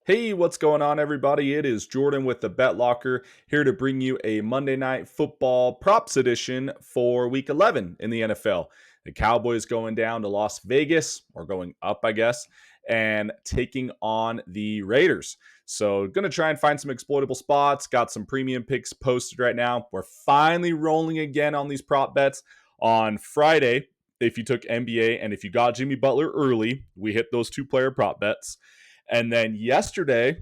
Hey, what's going on, everybody? It is Jordan with the Bet Locker here to bring you a Monday Night Football props edition for Week 11 in the NFL. The Cowboys going down to Las Vegas, or going up, I guess, and taking on the Raiders. So, going to try and find some exploitable spots. Got some premium picks posted right now. We're finally rolling again on these prop bets. On Friday, if you took NBA and if you got Jimmy Butler early, we hit those two-player prop bets. And then yesterday,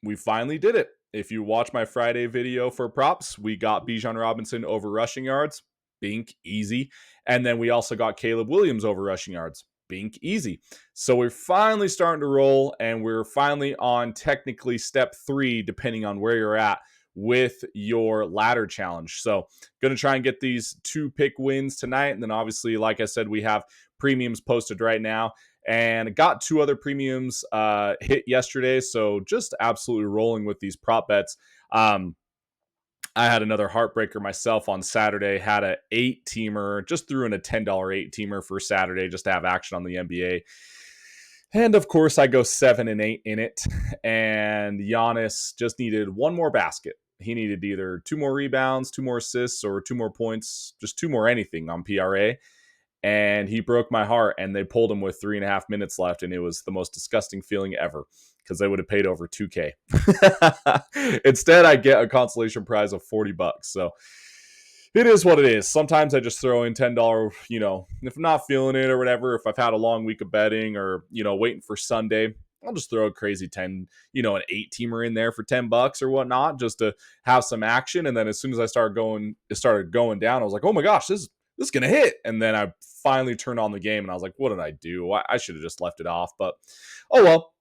we finally did it. If you watch my Friday video for props, we got Bijan Robinson over rushing yards. Bink, easy. And then we also got Caleb Williams over rushing yards. Bink, easy. So we're finally starting to roll, and we're finally on technically step 3, depending on where you're at with your ladder challenge. So going to try and get these 2 pick wins tonight. And then obviously, like I said, we have premiums posted right now and got 2 other premiums hit yesterday. So just absolutely rolling with these prop bets. I had another heartbreaker myself on Saturday, had a 8-teamer, just threw in a $10 8-teamer for Saturday just to have action on the NBA. And of course, I go 7 and 8 in it. And Giannis just needed one more basket. He needed either 2 more rebounds, 2 more assists, or 2 more points, just 2 more anything on PRA, and he broke my heart. And they pulled him with 3.5 minutes left, and it was the most disgusting feeling ever because they would have paid over 2K. Instead, I get a consolation prize of $40. So it is what it is. Sometimes I just throw in $10, if I'm not feeling it or whatever, if I've had a long week of betting or, waiting for Sunday, I'll just throw a crazy 10, an 8-teamer in there for $10 or whatnot, just to have some action. And then as soon as it started going down, I was like, oh my gosh, this is going to hit. And then I finally turned on the game and I was like, what did I do? I should have just left it off, but oh well.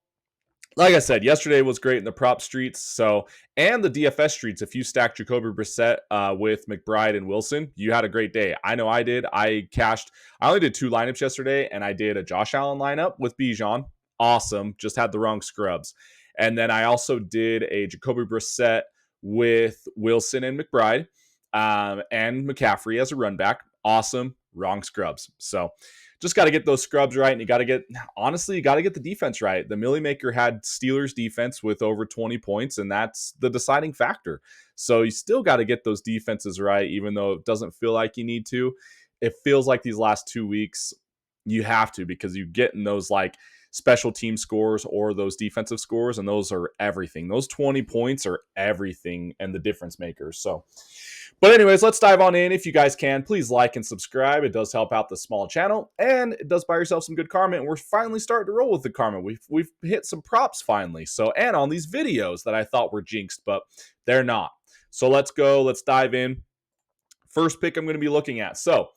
Like I said, yesterday was great in the prop streets. So, and the DFS streets, if you stacked Jacoby Brissett with McBride and Wilson, you had a great day. I know I did. I only did 2 lineups yesterday, and I did a Josh Allen lineup with Bijan. Awesome. Just had the wrong scrubs. And then I also did a Jacoby Brissett with Wilson and McBride and McCaffrey as a run back. Awesome. Wrong scrubs. So, just got to get those scrubs right, and you got to get the defense right. The Millie Maker had Steelers defense with over 20 points, and that's the deciding factor. So you still got to get those defenses right, even though it doesn't feel like you need to. It feels like these last 2 weeks you have to, because you get in those like special team scores or those defensive scores, and those are everything. Those 20 points are everything and the difference makers. So, but anyways, let's dive on in. If you guys can, please like and subscribe. It does help out the small channel, and it does buy yourself some good karma. And we're finally starting to roll with the karma. We've hit some props finally. So, and on these videos that I thought were jinxed, but they're not. So let's go. Let's dive in. First pick I'm going to be looking at. So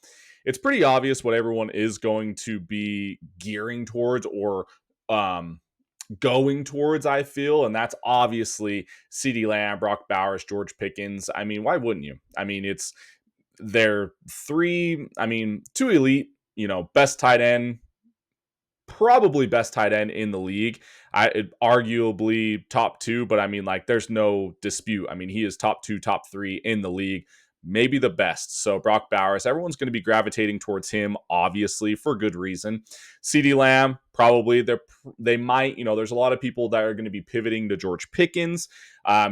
it's pretty obvious what everyone is going to be gearing towards or going towards, I feel, and that's obviously CeeDee Lamb, Brock Bowers, George Pickens. I mean, why wouldn't you? I mean, they're 2 elite, best tight end, probably best tight end in the league. Arguably top 2, but I mean, like, there's no dispute. I mean, he is top 2, top 3 in the league, maybe the best. So Brock Bowers, everyone's going to be gravitating towards him, obviously, for good reason. CeeDee Lamb, probably they might, there's a lot of people that are going to be pivoting to George Pickens,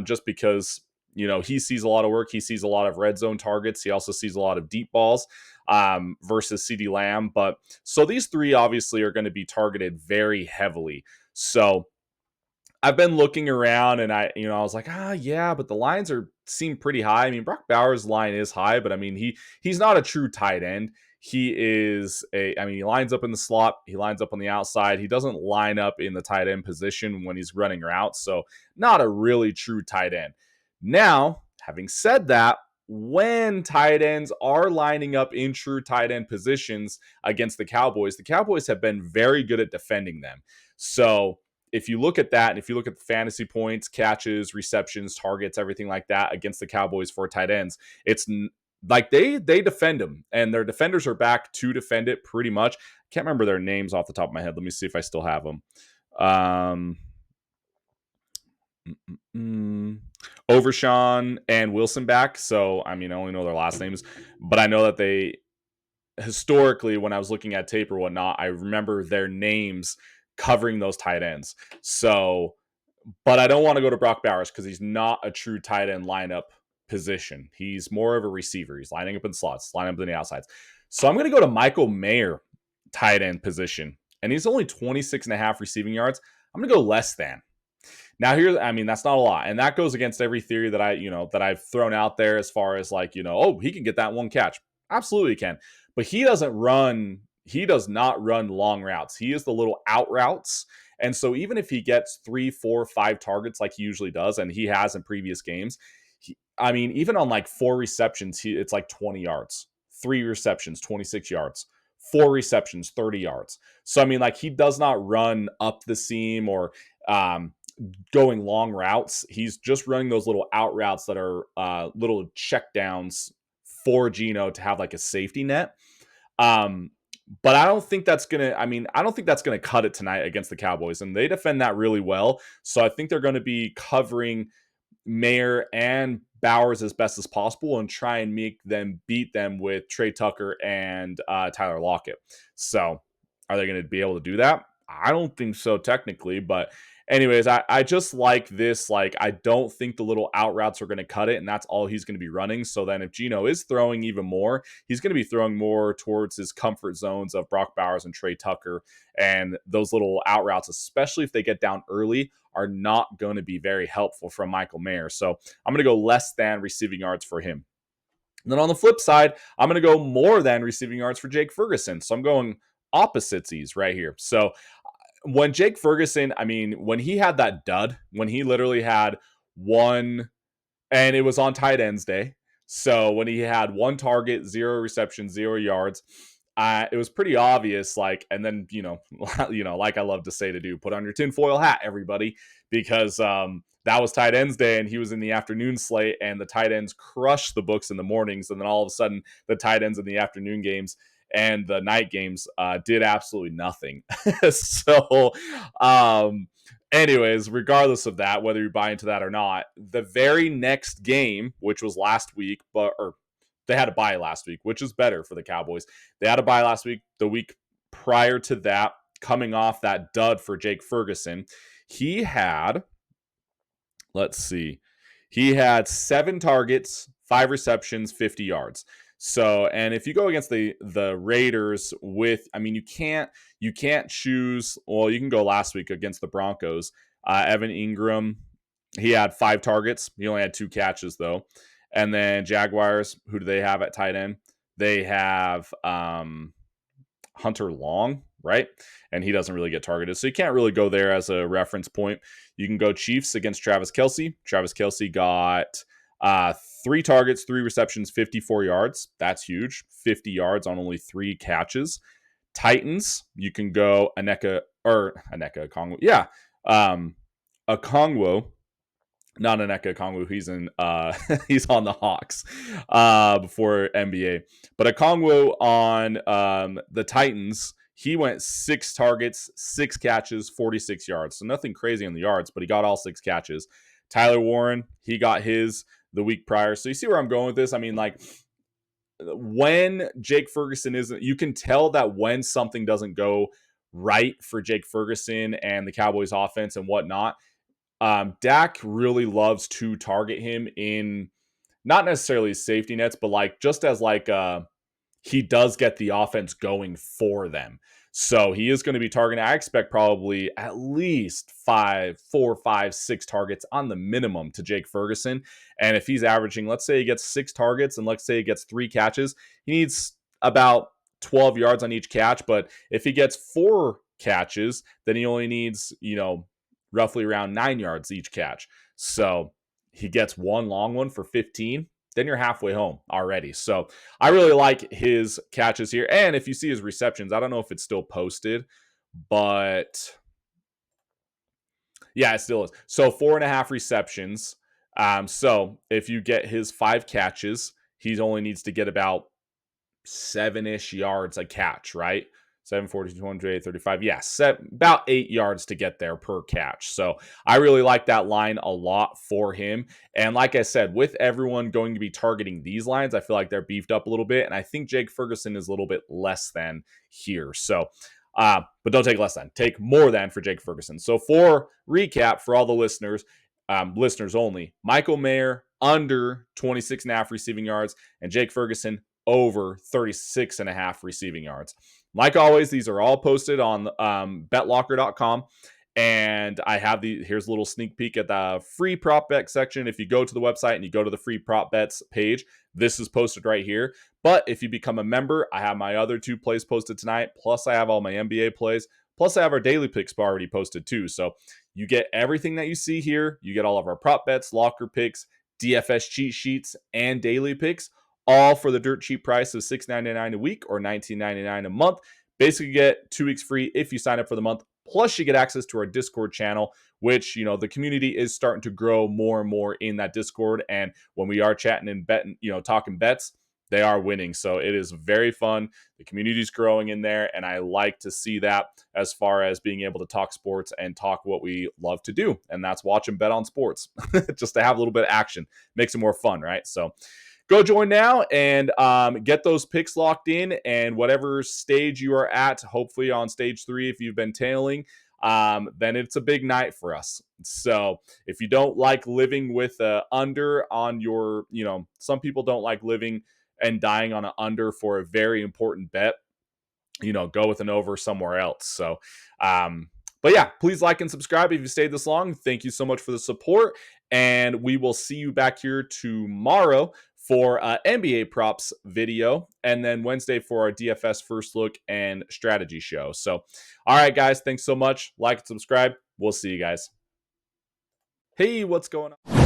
just because he sees a lot of work. He sees a lot of red zone targets. He also sees a lot of deep balls versus CeeDee Lamb. But so these 3 obviously are going to be targeted very heavily. So I've been looking around, and I was like, yeah, but the lines seem pretty high. I mean, Brock Bowers' line is high, but I mean, he's not a true tight end. He lines up in the slot. He lines up on the outside. He doesn't line up in the tight end position when he's running routes. So not a really true tight end. Now, having said that, when tight ends are lining up in true tight end positions against the Cowboys have been very good at defending them. So if you look at that, and if you look at the fantasy points, catches, receptions, targets, everything like that against the Cowboys for tight ends, it's like they defend them, and their defenders are back to defend it pretty much. I can't remember their names off the top of my head. Let me see if I still have them. Overshawn and Wilson back. So, I mean, I only know their last names, but I know that they historically, when I was looking at tape or whatnot, I remember their names covering those tight ends. So But I don't want to go to Brock Bowers because he's not a true tight end lineup position. He's more of a receiver. He's lining up in slots, lining up in the outsides. So I'm going to go to Michael Mayer, tight end position. And he's only 26.5 receiving yards. I'm going to go less than. Now that's not a lot. And that goes against every theory that I've thrown out there as far as he can get that one catch. Absolutely can. But he does not run long routes. He is the little out routes. And so even if he gets 3, 4, 5 targets like he usually does, and he has in previous games, even on like 4 receptions, it's like 20 yards. 3 receptions, 26 yards. 4 receptions, 30 yards. So he does not run up the seam or going long routes. He's just running those little out routes that are little check downs for Geno to have like a safety net. But I don't think that's gonna cut it tonight against the Cowboys, and they defend that really well. So I think they're going to be covering Mayer and Bowers as best as possible and try and make them beat them with Trey Tucker and Tyler Lockett. So are they going to be able to do that? I don't think so technically, but anyways, I just like this. I don't think the little out routes are going to cut it, and that's all he's going to be running. So then if Geno is throwing even more, he's going to be throwing more towards his comfort zones of Brock Bowers and Trey Tucker, and those little out routes, especially if they get down early, are not going to be very helpful from Michael Mayer. So I'm going to go less than receiving yards for him. And then on the flip side, I'm going to go more than receiving yards for Jake Ferguson. So I'm going opposites right here. So when Jake Ferguson, when he had that dud, when he literally had one, and it was on tight ends day. So when he had 1 target, 0 reception, 0 yards, it was pretty obvious. And then like I love to say to do, put on your tinfoil hat, everybody, because that was tight ends day, and he was in the afternoon slate, and the tight ends crushed the books in the mornings, and then all of a sudden the tight ends in the afternoon games and the night games did absolutely nothing. So, anyways, regardless of that, whether you buy into that or not, the very next game, which was last week, they had a bye last week, which is better for the Cowboys. They had a bye last week. The week prior to that, coming off that dud for Jake Ferguson, he had 7 targets, 5 receptions, 50 yards. So, and if you go against the Raiders with, you can't choose. Well, you can go last week against the Broncos. Evan Ingram, he had 5 targets. He only had 2 catches though. And then Jaguars, who do they have at tight end? They have Hunter Long, right? And he doesn't really get targeted. So you can't really go there as a reference point. You can go Chiefs against Travis Kelce. Travis Kelce got 3 targets, 3 receptions, 54 yards. That's huge. 50 yards on only 3 catches. Titans, you can go Aneka Okongwu. Yeah. Okongwu. Not Aneka Okongwu. He's on the Hawks before NBA. But Okongwu on the Titans, he went 6 targets, 6 catches, 46 yards. So nothing crazy on the yards, but he got all 6 catches. Tyler Warren, he got his the week prior. So you see where I'm going with this? When Jake Ferguson isn't, you can tell that when something doesn't go right for Jake Ferguson and the Cowboys offense and whatnot, Dak really loves to target him in not necessarily safety nets, but just as he does get the offense going for them. So he is going to be targeting. I expect probably at least 4, 5, 6 targets on the minimum to Jake Ferguson. And if he's averaging, let's say he gets 6 targets and let's say he gets 3 catches, he needs about 12 yards on each catch. But if he gets 4 catches, then he only needs, roughly around 9 yards each catch. So he gets 1 long one for 15. Then you're halfway home already. So I really like his catches here. And if you see his receptions, I don't know if it's still posted, but yeah, it still is. So 4.5 receptions. So if you get his 5 catches, he only needs to get about 7-ish yards a catch, right? 7, 14, 28, 35. Yes, about 8 yards to get there per catch. So I really like that line a lot for him. And like I said, with everyone going to be targeting these lines, I feel like they're beefed up a little bit. And I think Jake Ferguson is a little bit less than here. So but don't take less than. Take more than for Jake Ferguson. So for recap, for all the listeners, listeners only, Michael Mayer under 26.5 receiving yards, and Jake Ferguson over 36.5 receiving yards. Like always, these are all posted on betlocker.com. And I have here's a little sneak peek at the free prop bet section. If you go to the website and you go to the free prop bets page, this is posted right here. But if you become a member, I have my other 2 plays posted tonight. Plus, I have all my NBA plays. Plus, I have our daily picks already posted too. So you get everything that you see here. You get all of our prop bets, locker picks, DFS cheat sheets, and daily picks, all for the dirt cheap price of $6.99 a week or $19.99 a month. Basically, you get 2 weeks free if you sign up for the month. Plus, you get access to our Discord channel, which, the community is starting to grow more and more in that Discord. And when we are chatting and betting, talking bets, they are winning. So it is very fun. The community is growing in there, and I like to see that as far as being able to talk sports and talk what we love to do, and that's watch and bet on sports, just to have a little bit of action. Makes it more fun, right? So go join now and get those picks locked in, and whatever stage you are at, hopefully on stage 3 if you've been tailing, then it's a big night for us. So if you don't like living with under on your, some people don't like living and dying on an under for a very important bet, go with an over somewhere else. So, but yeah, please like and subscribe if you stayed this long. Thank you so much for the support. And we will see you back here tomorrow for NBA props video, and then Wednesday for our DFS first look and strategy show. So, all right, guys, thanks so much. Like and subscribe. We'll see you guys. Hey, what's going on?